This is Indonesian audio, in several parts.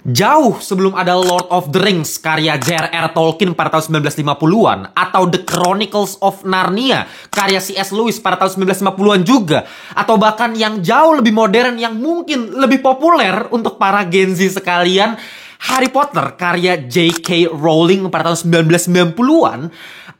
Jauh sebelum ada Lord of the Rings karya J.R.R. Tolkien pada tahun 1950-an atau The Chronicles of Narnia karya C.S. Lewis pada tahun 1950-an juga, atau bahkan yang jauh lebih modern yang mungkin lebih populer untuk para Gen Z sekalian, Harry Potter karya J.K. Rowling pada tahun 1990-an,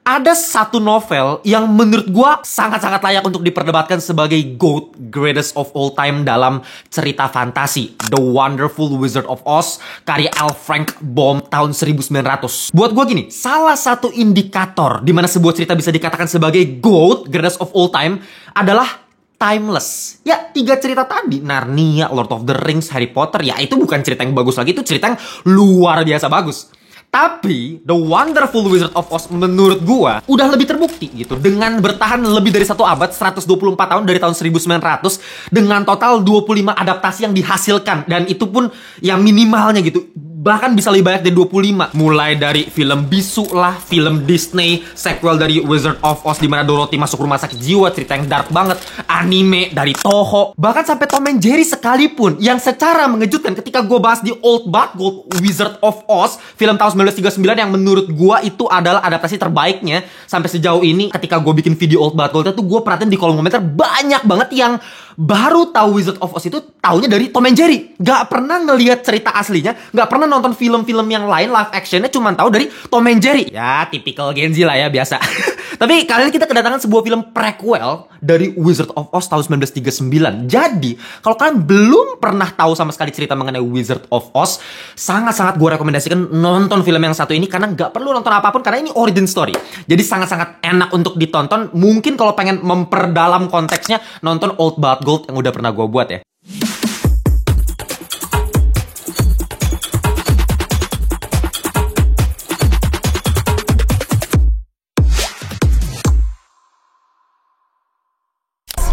ada satu novel yang menurut gua sangat-sangat layak untuk diperdebatkan sebagai GOAT, greatest of all time dalam cerita fantasi, The Wonderful Wizard of Oz karya L. Frank Baum tahun 1900. Buat gua gini, salah satu indikator di mana sebuah cerita bisa dikatakan sebagai GOAT, greatest of all time adalah timeless. Ya, 3 cerita tadi, Narnia, Lord of the Rings, Harry Potter, ya itu bukan cerita yang bagus lagi, itu cerita yang luar biasa bagus. Tapi The Wonderful Wizard of Oz menurut gua udah lebih terbukti gitu, dengan bertahan lebih dari 1 abad, 124 tahun dari tahun 1900, dengan total 25 adaptasi yang dihasilkan, dan itu pun yang minimalnya gitu, bahkan bisa lebih banyak dari 25. Mulai dari film bisu lah, film Disney, sequel dari Wizard of Oz di mana Dorothy masuk rumah sakit jiwa, cerita yang dark banget, anime dari Toho, bahkan sampai Tom and Jerry sekalipun, yang secara mengejutkan ketika gue bahas di Old But Gold Wizard of Oz, film tahun 1939 yang menurut gue itu adalah adaptasi terbaiknya sampai sejauh ini. Ketika gue bikin video Old But Gold itu, gue perhatiin di kolom komentar banyak banget yang baru tahu Wizard of Oz itu taunya dari Tom and Jerry, gak pernah ngelihat cerita aslinya, gak pernah nonton film-film yang lain live actionnya, cuma tahu dari Tom and Jerry. Ya typical Gen Z lah ya, biasa. Tapi kali ini kita kedatangan sebuah film prequel dari Wizard of Oz tahun 1939. Jadi kalau kalian belum pernah tahu sama sekali cerita mengenai Wizard of Oz, sangat-sangat gue rekomendasikan nonton film yang satu ini, karena gak perlu nonton apapun karena ini origin story. Jadi sangat-sangat enak untuk ditonton. Mungkin kalau pengen memperdalam konteksnya, nonton Old But Gold yang udah pernah gue buat ya.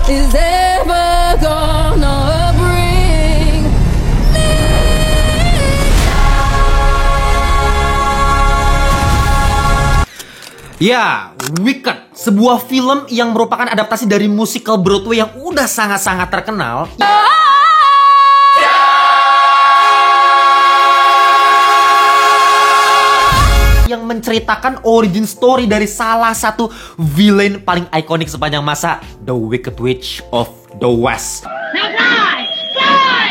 Is ever gonna bring me down. Ya, Wicked, sebuah film yang merupakan adaptasi dari musical Broadway yang udah sangat-sangat terkenal, yang menceritakan origin story dari salah satu villain paling ikonik sepanjang masa, The Wicked Witch of the West. Now fly! Fly!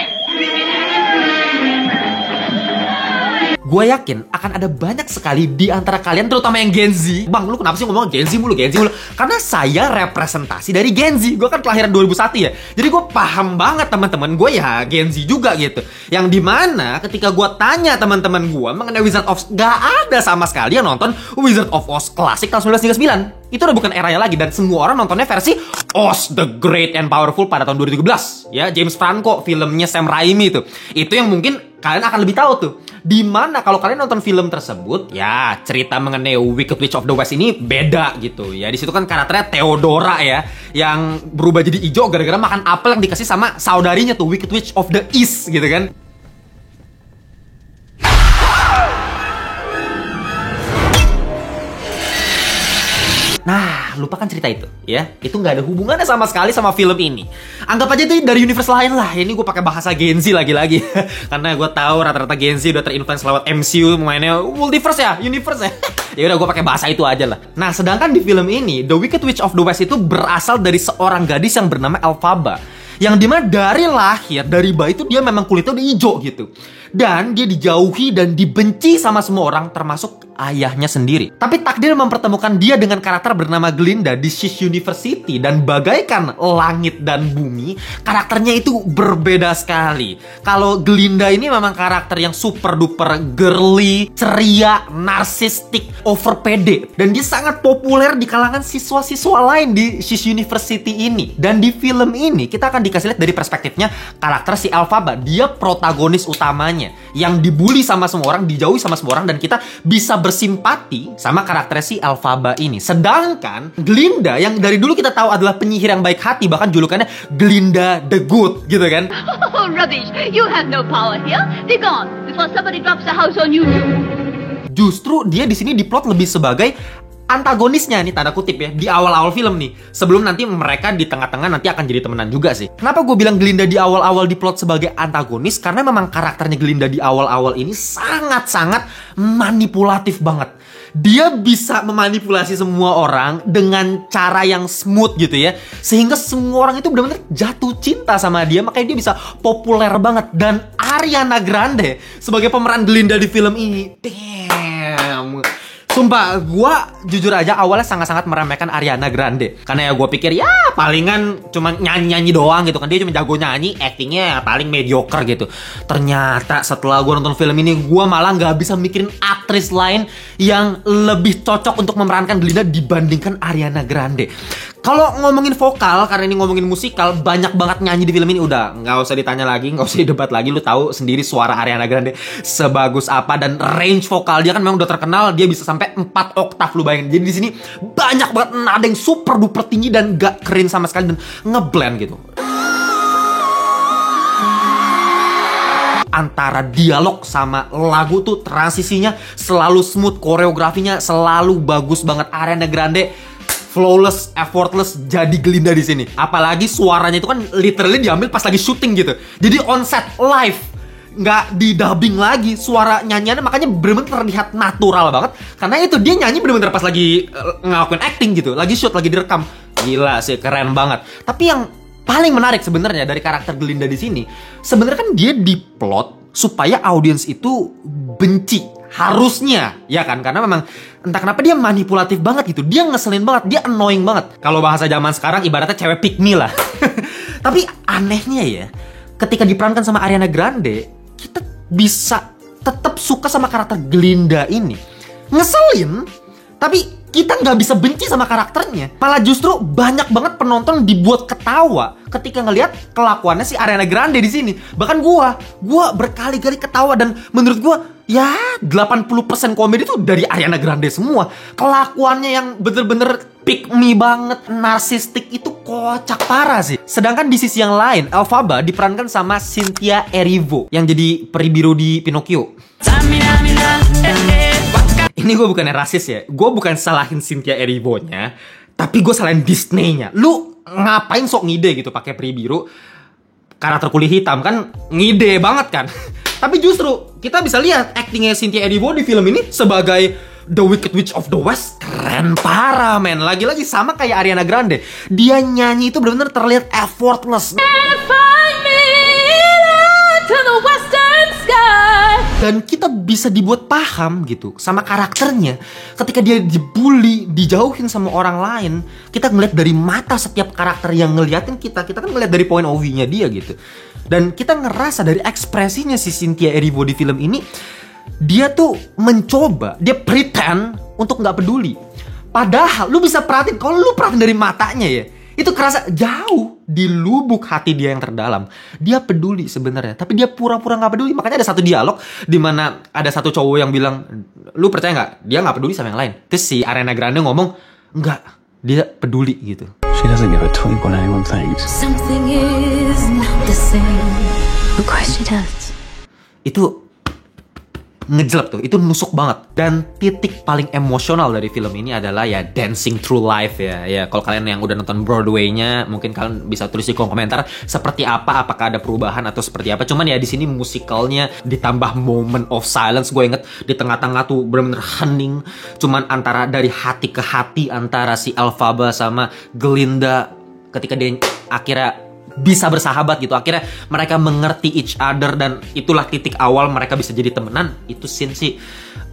Gue yakin akan ada banyak sekali di antara kalian, terutama yang Gen Z. Bang, lu kenapa sih ngomong Gen Z mulu, Gen Z mulu? Karena saya representasi dari Gen Z. Gue kan kelahiran 2001 ya. Jadi gue paham banget teman-teman gue ya Gen Z juga gitu. Yang dimana ketika gue tanya teman-teman gue mengenai Wizard of Oz, gak ada sama sekali yang nonton Wizard of Oz klasik tahun 1939. Itu udah bukan eranya lagi, dan semua orang nontonnya versi Oz the Great and Powerful pada tahun 2013. Ya, James Franco, filmnya Sam Raimi itu. Itu yang mungkin kalian akan lebih tahu tuh. Dimana kalau kalian nonton film tersebut, ya cerita mengenai Wicked Witch of the West ini beda gitu. Ya di situ kan karakternya Theodora ya, yang berubah jadi hijau gara-gara makan apel yang dikasih sama saudarinya tuh, Wicked Witch of the East gitu kan. Nah, lupakan cerita itu ya. Itu nggak ada hubungannya sama sekali sama film ini. Anggap aja itu dari universe lain lah. Ini gue pakai bahasa Gen Z lagi-lagi. Karena gue tahu rata-rata Gen Z udah terinfluence lewat MCU, mainnya multiverse ya, universe ya. Ya udah, gue pakai bahasa itu aja lah. Nah, sedangkan di film ini, The Wicked Witch of the West itu berasal dari seorang gadis yang bernama Elphaba, yang dimana dari lahir, dari bayi itu dia memang kulitnya udah hijau gitu. Dan dia dijauhi dan dibenci sama semua orang, termasuk ayahnya sendiri. Tapi takdir mempertemukan dia dengan karakter bernama Glinda di Shish University, dan bagaikan langit dan bumi, karakternya itu berbeda sekali. Kalau Glinda ini memang karakter yang super duper girly, ceria, narsistik, over pede, dan dia sangat populer di kalangan siswa-siswa lain di Shish University ini. Dan di film ini kita akan dikasih lihat dari perspektifnya karakter si Elphaba. Dia protagonis utamanya yang dibully sama semua orang, dijauhi sama semua orang, dan kita bisa bersimpati sama karakter si Elphaba ini. Sedangkan Glinda yang dari dulu kita tahu adalah penyihir yang baik hati, bahkan julukannya Glinda the Good gitu kan. Oh, rubbish. You have no power here. Be gone before somebody drops the house on you. Justru dia di sini diplot lebih sebagai antagonisnya nih, tanda kutip ya, di awal-awal film nih. Sebelum nanti mereka di tengah-tengah nanti akan jadi temenan juga sih. Kenapa gue bilang Glinda di awal-awal diplot sebagai antagonis? Karena memang karakternya Glinda di awal-awal ini sangat-sangat manipulatif banget. Dia bisa memanipulasi semua orang dengan cara yang smooth gitu ya. Sehingga semua orang itu benar-benar jatuh cinta sama dia. Makanya dia bisa populer banget. Dan Ariana Grande sebagai pemeran Glinda di film ini, damn. Sumpah, gue jujur aja awalnya sangat-sangat meremehkan Ariana Grande. Karena ya gue pikir ya palingan cuma nyanyi-nyanyi doang gitu kan. Dia cuma jago nyanyi, actingnya paling mediocre gitu. Ternyata setelah gue nonton film ini, gue malah gak bisa mikirin aktris lain yang lebih cocok untuk memerankan Glinda dibandingkan Ariana Grande. Kalau ngomongin vokal, karena ini ngomongin musikal, banyak banget nyanyi di film ini. Udah, nggak usah ditanya lagi, nggak usah didebat lagi. Lu tahu sendiri suara Ariana Grande sebagus apa. Dan range vokal dia kan memang udah terkenal. Dia bisa sampai 4 oktav, lu bayangin. Jadi di sini banyak banget nada yang super duper tinggi dan gak keren sama sekali. Dan ngeblend gitu. Antara dialog sama lagu tuh transisinya selalu smooth. Koreografinya selalu bagus banget. Ariana Grande flawless, effortless jadi Glinda di sini. Apalagi suaranya itu kan literally diambil pas lagi syuting gitu. Jadi on set live, nggak di dubbing lagi. Suara nyanyiannya makanya bener-bener terlihat natural banget. Karena itu dia nyanyi bener-bener pas lagi ngelakuin acting gitu, lagi shoot, lagi direkam. Gila sih, keren banget. Tapi yang paling menarik sebenarnya dari karakter Glinda di sini, sebenarnya kan dia diplot supaya audiens itu benci. Harusnya, ya kan? Karena memang entah kenapa dia manipulatif banget gitu. Dia ngeselin banget, dia annoying banget. Kalau bahasa zaman sekarang ibaratnya cewek pick me lah. Tapi anehnya ya, ketika diperankan sama Ariana Grande, kita bisa tetap suka sama karakter Glinda ini. Ngeselin, tapi kita nggak bisa benci sama karakternya. Malah justru banyak banget penonton dibuat ketawa ketika ngelihat kelakuannya si Ariana Grande di sini. Bahkan gua berkali-kali ketawa, dan menurut gua ya 80% komedi itu dari Ariana Grande semua. Kelakuannya yang bener-bener pick me banget, narsistik, itu kocak parah sih. Sedangkan di sisi yang lain, Elphaba diperankan sama Cynthia Erivo yang jadi peri biru di Pinocchio. Ini gue bukannya rasis ya, gue bukan salahin Cynthia Erivo-nya, tapi gue salahin Disney-nya. Lu ngapain sok ngide gitu pakai peri biru, karakter kulit hitam kan ngide banget kan. Tapi justru kita bisa lihat actingnya Cynthia Erivo di film ini sebagai The Wicked Witch of the West, keren parah men. Lagi-lagi sama kayak Ariana Grande, dia nyanyi itu benar-benar terlihat effortless. Dan kita bisa dibuat paham gitu sama karakternya. Ketika dia dibully, dijauhin sama orang lain, kita ngeliat dari mata setiap karakter yang ngeliatin kita kan ngeliat dari point of view-nya dia gitu. Dan kita ngerasa dari ekspresinya si Cynthia Erivo di film ini, dia tuh mencoba, dia pretend untuk nggak peduli. Padahal lu bisa perhatiin, kalau lu perhatiin dari matanya ya, itu kerasa jauh di lubuk hati dia yang terdalam. Dia peduli sebenarnya, tapi dia pura-pura nggak peduli. Makanya ada satu dialog di mana ada satu cowok yang bilang, lu percaya nggak? Dia nggak peduli sama yang lain. Terus si Ariana Grande ngomong, nggak, dia peduli gitu. She doesn't give a twig what anyone thinks. Something is not the same. Of course she does. Itu ngejelek tuh, itu nusuk banget. Dan titik paling emosional dari film ini adalah ya Dancing Through Life ya. Ya kalau kalian yang udah nonton Broadway-nya, mungkin kalian bisa tulis di kolom komentar seperti apa, apakah ada perubahan atau seperti apa. Cuman ya di sini musikalnya ditambah moment of silence. Gue inget di tengah-tengah tuh bener-bener hening. Cuman antara dari hati ke hati antara si Elphaba sama Glinda ketika dia akhirnya bisa bersahabat gitu. Akhirnya mereka mengerti each other, dan itulah titik awal mereka bisa jadi temenan. Itu scene sih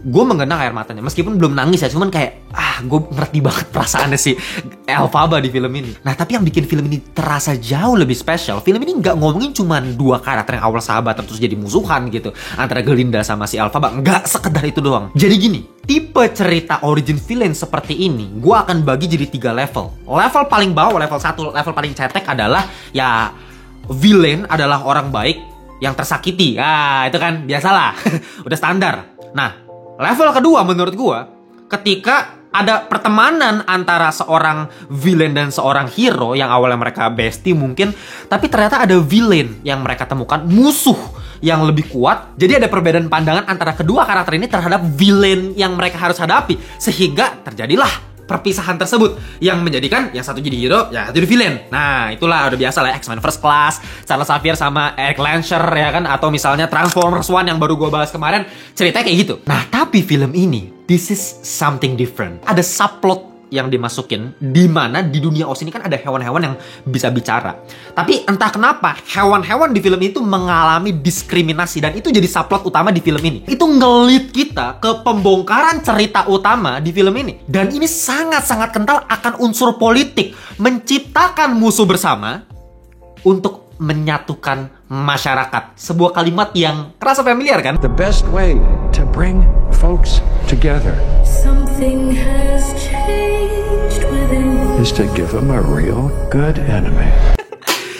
gue menggenang air matanya. Meskipun belum nangis ya, cuman kayak gue ngerti banget perasaannya si Elphaba di film ini. Nah tapi yang bikin film ini terasa jauh lebih spesial, film ini nggak ngomongin cuman dua karakter yang awal sahabatan terus jadi musuhan gitu antara Glinda sama si Elphaba. Nggak sekedar itu doang. Jadi gini, tipe cerita origin villain seperti ini gue akan bagi jadi 3 level. Level paling bawah, level 1, level paling cetek adalah ya villain adalah orang baik yang tersakiti. Itu kan biasalah. Udah standar. Nah level kedua menurut gue, ketika ada pertemanan antara seorang villain dan seorang hero yang awalnya mereka bestie mungkin, tapi ternyata ada villain yang mereka temukan, musuh yang lebih kuat. Jadi ada perbedaan pandangan antara kedua karakter ini terhadap villain yang mereka harus hadapi, sehingga terjadilah perpisahan tersebut yang menjadikan yang satu jadi hero, yang satu jadi villain. Nah, itulah udah biasa lah X-Men First Class, Charles Xavier sama Eric Lancer ya kan, atau misalnya Transformers One yang baru gue bahas kemarin, ceritanya kayak gitu. Nah, tapi film ini this is something different. Ada subplot yang dimasukin, di mana di dunia Oz ini kan ada hewan-hewan yang bisa bicara. Tapi entah kenapa hewan-hewan di film itu mengalami diskriminasi, dan itu jadi subplot utama di film ini. Itu ngelit kita ke pembongkaran cerita utama di film ini. Dan ini sangat-sangat kental akan unsur politik, menciptakan musuh bersama untuk menyatukan masyarakat. Sebuah kalimat yang kerasa familiar kan? The best way to bring folks together Something has changed within is to give them a real good enemy.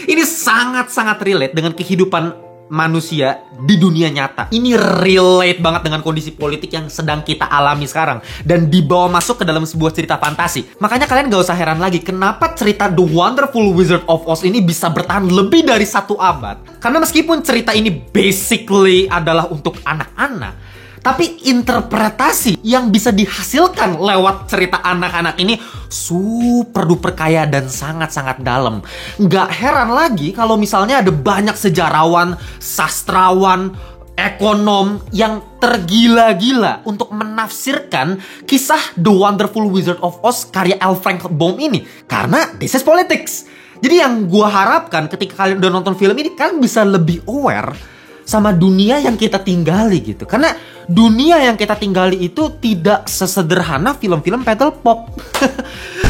Ini sangat-sangat relate dengan kehidupan manusia di dunia nyata. Ini relate banget dengan kondisi politik yang sedang kita alami sekarang, dan dibawa masuk ke dalam sebuah cerita fantasi. Makanya kalian gak usah heran lagi kenapa cerita The Wonderful Wizard of Oz ini bisa bertahan lebih dari 1 abad. Karena meskipun cerita ini basically adalah untuk anak-anak, tapi interpretasi yang bisa dihasilkan lewat cerita anak-anak ini super duper kaya dan sangat-sangat dalam. Nggak heran lagi kalau misalnya ada banyak sejarawan, sastrawan, ekonom yang tergila-gila untuk menafsirkan kisah The Wonderful Wizard of Oz karya L. Frank Baum ini. Karena this is politics. Jadi yang gua harapkan ketika kalian udah nonton film ini, kalian bisa lebih aware sama dunia yang kita tinggali gitu. Karena dunia yang kita tinggali itu tidak sesederhana film-film pedal pop.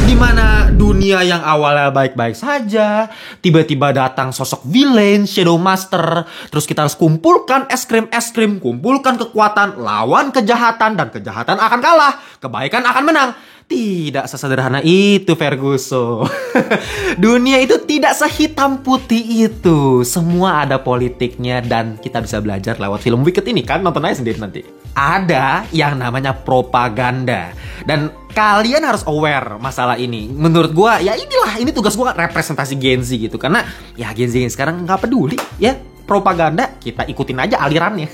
Dimana dunia yang awalnya baik-baik saja, tiba-tiba datang sosok villain, Shadow Master, terus kita harus kumpulkan es krim, kumpulkan kekuatan, lawan kejahatan, dan kejahatan akan kalah, kebaikan akan menang. Tidak sesederhana itu, Ferguson. Dunia itu tidak sehitam putih itu. Semua ada politiknya, dan kita bisa belajar lewat film Wicked ini kan. Nonton aja sendiri nanti. Ada yang namanya propaganda, dan kalian harus aware masalah ini. Menurut gua ya inilah, ini tugas gua representasi Gen Z gitu. Karena ya Gen Z sekarang nggak peduli ya propaganda, kita ikutin aja alirannya.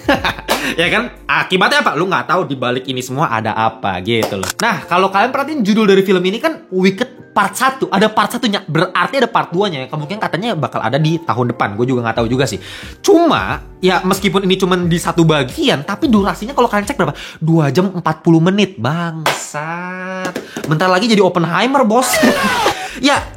Ya kan? Akibatnya apa? Lu nggak tahu di balik ini semua ada apa gitu loh. Nah, kalau kalian perhatiin judul dari film ini kan Wicked Part 1. Ada part 1-nya, berarti ada part 2-nya. Kemungkinan katanya bakal ada di tahun depan. Gue juga nggak tahu juga sih. Cuma, ya meskipun ini cuma di satu bagian, tapi durasinya kalau kalian cek berapa? 2 jam 40 menit. Bangsat. Bentar lagi jadi Oppenheimer, bos. Ya,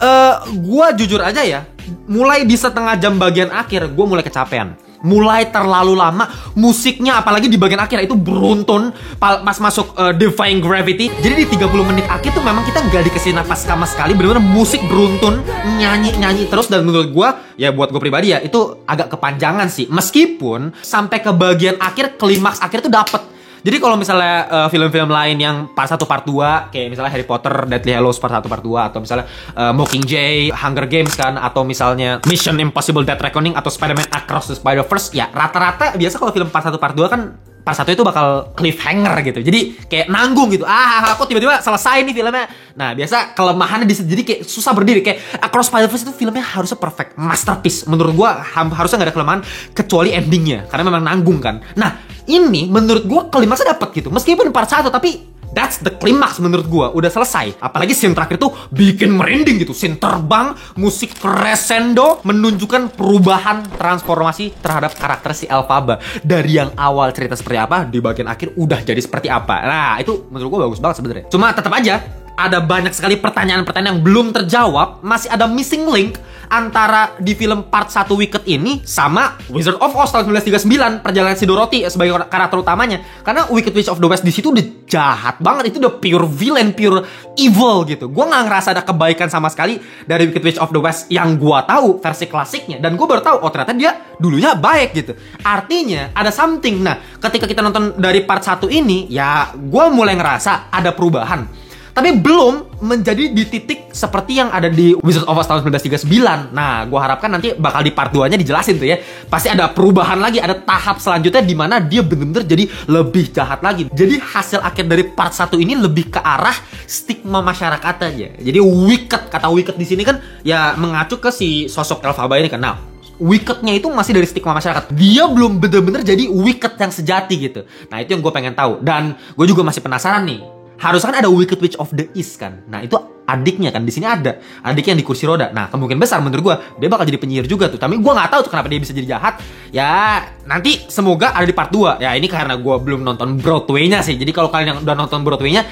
gue jujur aja ya, mulai di setengah jam bagian akhir, gue mulai kecapean. Mulai terlalu lama, musiknya apalagi di bagian akhir itu beruntun pas masuk Defying Gravity. Jadi di 30 menit akhir tuh memang kita nggak dikasih nafas sama sekali, bener-bener musik beruntun, nyanyi terus. Dan menurut gue, ya buat gue pribadi ya, itu agak kepanjangan sih. Meskipun sampai ke bagian akhir, klimaks akhir tuh dapet. Jadi kalau misalnya film-film lain yang part 1, part 2, kayak misalnya Harry Potter, Deathly Hallows part 1, part 2, atau misalnya Mockingjay, Hunger Games kan, atau misalnya Mission Impossible Dead Reckoning, atau Spider-Man Across the Spider-Verse, ya rata-rata biasa kalau film part 1, part 2 kan, part 1 itu bakal cliffhanger gitu. Jadi kayak nanggung gitu. Kok tiba-tiba selesai nih filmnya. Nah, biasa kelemahannya di situ. Jadi kayak susah berdiri. Kayak Across Spider-Verse itu filmnya harusnya perfect, masterpiece. Menurut gua harusnya gak ada kelemahan kecuali endingnya, karena memang nanggung kan. Nah, ini menurut gua klimaksnya dapet gitu. Meskipun part 1, tapi that's the climax menurut gua. Udah selesai. Apalagi scene terakhir tuh bikin merinding gitu. Scene terbang, musik crescendo, menunjukkan perubahan transformasi terhadap karakter si Elphaba. Dari yang awal cerita seperti apa, di bagian akhir udah jadi seperti apa. Nah, itu menurut gua bagus banget sebenarnya. Cuma tetap aja ada banyak sekali pertanyaan-pertanyaan yang belum terjawab. Masih ada missing link antara di film part 1 Wicked ini sama Wizard of Oz tahun 1939, perjalanan si Dorothy sebagai karakter utamanya. Karena Wicked Witch of the West di situ udah jahat banget, itu udah pure villain, pure evil gitu. Gua nggak ngerasa ada kebaikan sama sekali dari Wicked Witch of the West yang gua tahu versi klasiknya, dan gua baru tahu oh ternyata dia dulunya baik gitu. Artinya ada something. Nah, ketika kita nonton dari part 1 ini, ya gua mulai ngerasa ada perubahan. Tapi belum menjadi di titik seperti yang ada di Wizard of Oz tahun 1939. Nah, gue harapkan nanti bakal di part 2-nya dijelasin tuh ya. Pasti ada perubahan lagi, ada tahap selanjutnya di mana dia bener-bener jadi lebih jahat lagi. Jadi hasil akhir dari part 1 ini lebih ke arah stigma masyarakat aja. Jadi Wicked, kata Wicked di sini kan ya mengacu ke si sosok Elphaba ini kan. Nah, Wicked-nya itu masih dari stigma masyarakat. Dia belum bener-bener jadi Wicked yang sejati gitu. Nah, itu yang gue pengen tahu. Dan gue juga masih penasaran nih, harusnya kan ada Wicked Witch of the East kan. Nah itu adiknya kan, di sini ada adiknya yang di kursi roda. Nah kemungkinan besar menurut gue dia bakal jadi penyihir juga tuh. Tapi gue nggak tahu tuh kenapa dia bisa jadi jahat. Ya nanti semoga ada di part 2. Ya ini karena gue belum nonton Broadway-nya sih. Jadi kalau kalian yang udah nonton Broadway-nya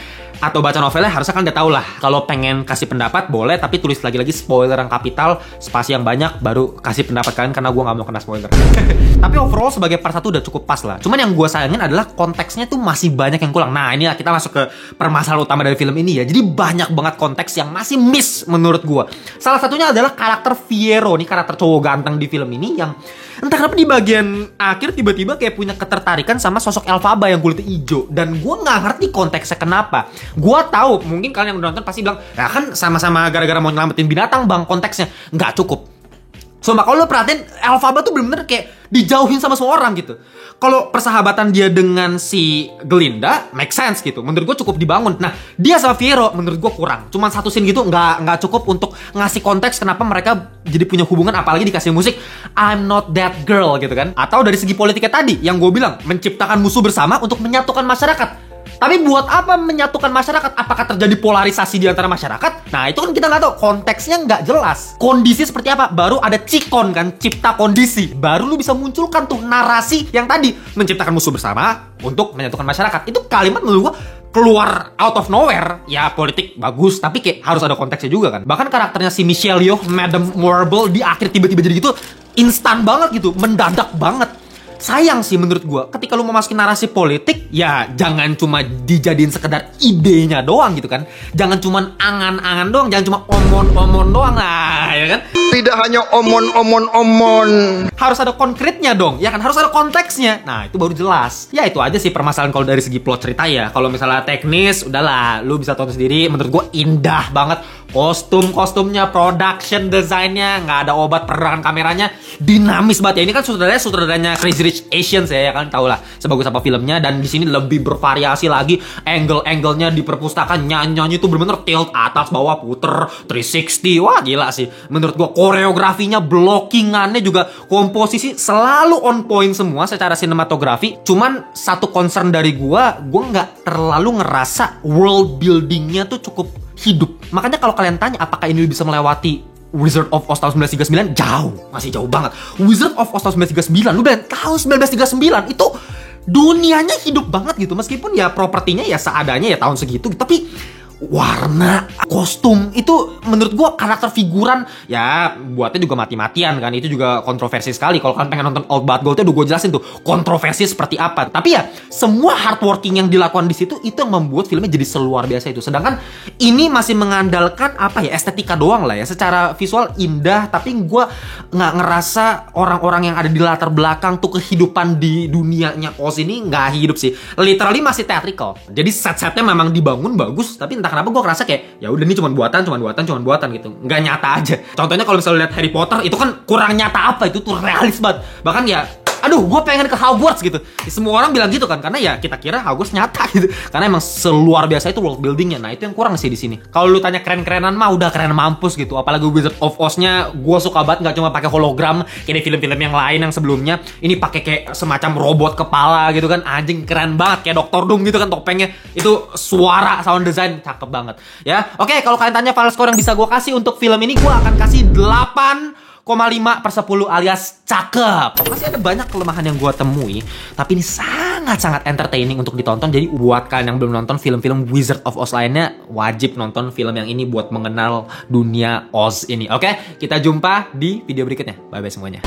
atau baca novelnya harusnya kan udah tau lah. Kalau pengen kasih pendapat boleh, tapi tulis lagi-lagi spoiler yang kapital, spasi yang banyak, baru kasih pendapat kalian karena gue gak mau kena spoiler. Tapi overall sebagai part 1 udah cukup pas lah. Cuman yang gue sayangin adalah konteksnya tuh masih banyak yang kurang. Nah ini kita masuk ke permasalahan utama dari film ini ya. Jadi banyak banget konteks yang masih miss menurut gue. Salah satunya adalah karakter Fiero. Nih karakter cowok ganteng di film ini yang entah kenapa di bagian akhir tiba-tiba kayak punya ketertarikan sama sosok Elphaba yang kulitnya hijau. Dan gue gak ngerti konteksnya kenapa. Gue tahu mungkin kalian yang udah nonton pasti bilang, ya kan sama-sama gara-gara mau nyelamatin binatang bang, konteksnya nggak cukup. Sumpah kalau lo perhatiin Elphaba tuh bener-bener kayak dijauhin sama semua orang gitu. Kalau persahabatan dia dengan si Glinda make sense gitu, menurut gue cukup dibangun. Nah dia sama Fiero menurut gue kurang. Cuman satu scene gitu nggak cukup untuk ngasih konteks kenapa mereka jadi punya hubungan, apalagi dikasih musik I'm not that girl gitu kan. Atau dari segi politiknya tadi yang gue bilang menciptakan musuh bersama untuk menyatukan masyarakat. Tapi buat apa menyatukan masyarakat? Apakah terjadi polarisasi di antara masyarakat? Nah itu kan kita nggak tahu, konteksnya nggak jelas. Kondisi seperti apa? Baru ada cikon kan, cipta kondisi. Baru lu bisa munculkan tuh narasi yang tadi menciptakan musuh bersama untuk menyatukan masyarakat. Itu kalimat menurut gua keluar out of nowhere. Ya politik bagus, tapi kayak harus ada konteksnya juga kan. Bahkan karakternya si Michelle Yeoh, Madame Marble di akhir tiba-tiba jadi gitu, instan banget gitu, mendadak banget. Sayang sih menurut gue, ketika lu mau masukin narasi politik, ya jangan cuma dijadiin sekedar idenya doang gitu kan. Jangan cuma angan-angan doang, jangan cuma omon-omon doang lah, ya kan. Tidak hanya omon-omon-omon. Harus ada konkretnya dong, ya kan, harus ada konteksnya. Nah itu baru jelas. Ya itu aja sih permasalahan kalau dari segi plot cerita ya. Kalau misalnya teknis, udahlah, lu bisa tonton sendiri. Menurut gue indah banget. Kostum-kostumnya, production desainnya, nggak ada obat perangan kameranya, dinamis banget ya. Ini kan sutradaranya Crazy Rich Asians ya kan, tau lah sebagus apa filmnya. Dan di sini lebih bervariasi lagi, angle-angle-nya di perpustakaan, nyanyi itu bener-bener tilt atas bawah puter 360. Wah gila sih menurut gua. Koreografinya, blockingannya juga, komposisi selalu on point semua secara sinematografi. Cuman satu concern dari gua nggak terlalu ngerasa world buildingnya tuh cukup hidup. Makanya kalau kalian tanya apakah ini bisa melewati Wizard of Oz tahun 1939, jauh, masih jauh banget. Wizard of Oz tahun 1939, lu udah tahun 1939 itu dunianya hidup banget gitu. Meskipun ya propertinya ya seadanya ya tahun segitu, tapi warna, kostum itu menurut gua karakter figuran ya buatnya juga mati-matian kan. Itu juga kontroversi sekali. Kalau kalian pengen nonton Old But Gold udah gue jelasin tuh kontroversi seperti apa. Tapi ya semua hardworking yang dilakukan di situ itu yang membuat filmnya jadi seluar biasa itu. Sedangkan ini masih mengandalkan apa ya, estetika doang lah ya. Secara visual indah, tapi gua nggak ngerasa orang-orang yang ada di latar belakang tuh kehidupan di dunianya Oz ini nggak hidup sih. Literally masih theatrical. Jadi set-setnya memang dibangun bagus, tapi entah kenapa gue ngerasa kayak ya udah ini cuma buatan gitu, nggak nyata aja. Contohnya kalau misalnya lihat Harry Potter itu kan kurang nyata apa, itu tuh realis banget. Bahkan ya aduh gue pengen ke Hogwarts gitu. Semua orang bilang gitu kan, karena ya kita kira Hogwarts nyata gitu, karena emang seluar biasa itu world buildingnya. Nah itu yang kurang sih di sini. Kalau lu tanya keren-kerenan mah udah keren mampus gitu. Apalagi Wizard of Oz-nya gue suka banget, nggak cuma pakai hologram kayak di film-film yang lain yang sebelumnya. Ini pakai kayak semacam robot kepala gitu kan, anjing keren banget kayak Dr. Doom gitu kan topengnya. Itu suara, sound design cakep banget ya. Oke, kalau kalian tanya final score yang bisa gue kasih untuk film ini, gue akan kasih 8,5/10 alias cakep. Masih ada banyak kelemahan yang gue temui, tapi ini sangat-sangat entertaining untuk ditonton. Jadi buat kalian yang belum nonton film-film Wizard of Oz lainnya, wajib nonton film yang ini buat mengenal dunia Oz ini. Oke, kita jumpa di video berikutnya. Bye-bye semuanya.